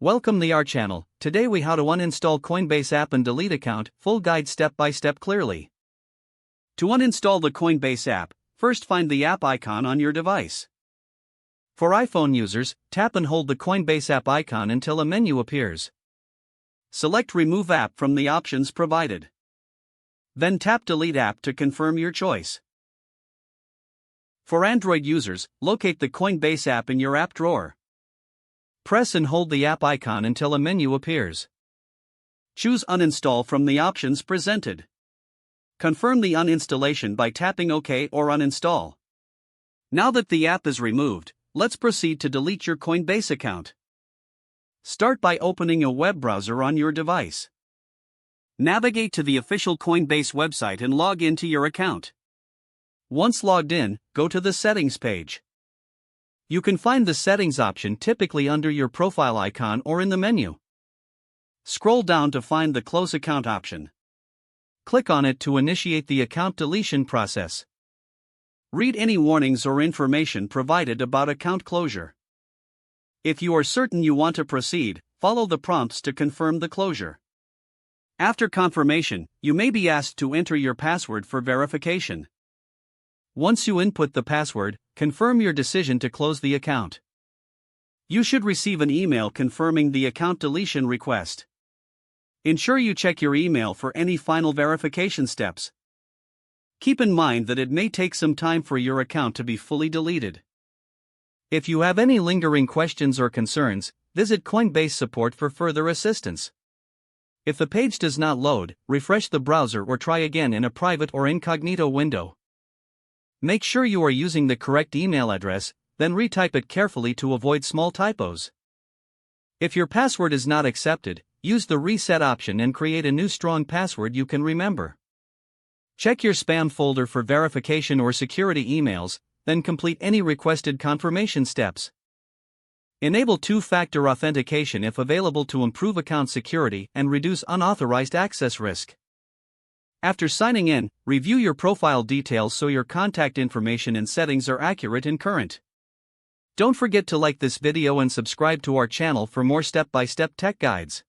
Welcome to our channel. Today we how to uninstall Coinbase app and delete account, full guide step by step clearly. To uninstall the Coinbase app, first find the app icon on your device. For iPhone users, tap and hold the Coinbase app icon until a menu appears. Select Remove App from the options provided. Then tap Delete App to confirm your choice. For Android users, locate the Coinbase app in your app drawer. Press and hold the app icon until a menu appears. Choose Uninstall from the options presented. Confirm the uninstallation by tapping OK or Uninstall. Now that the app is removed, let's proceed to delete your Coinbase account. Start by opening a web browser on your device. Navigate to the official Coinbase website and log into your account. Once logged in, go to the Settings page. You can find the Settings option typically under your profile icon or in the menu. Scroll down to find the Close Account option. Click on it to initiate the account deletion process. Read any warnings or information provided about account closure. If you are certain you want to proceed, follow the prompts to confirm the closure. After confirmation, you may be asked to enter your password for verification. Once you input the password, confirm your decision to close the account. You should receive an email confirming the account deletion request. Ensure you check your email for any final verification steps. Keep in mind that it may take some time for your account to be fully deleted. If you have any lingering questions or concerns, visit Coinbase support for further assistance. If the page does not load, refresh the browser or try again in a private or incognito window. Make sure you are using the correct email address, then retype it carefully to avoid small typos. If your password is not accepted, use the reset option and create a new strong password you can remember. Check your spam folder for verification or security emails, then complete any requested confirmation steps. Enable two-factor authentication if available to improve account security and reduce unauthorized access risk. After signing in, review your profile details so your contact information and settings are accurate and current. Don't forget to like this video and subscribe to our channel for more step-by-step tech guides.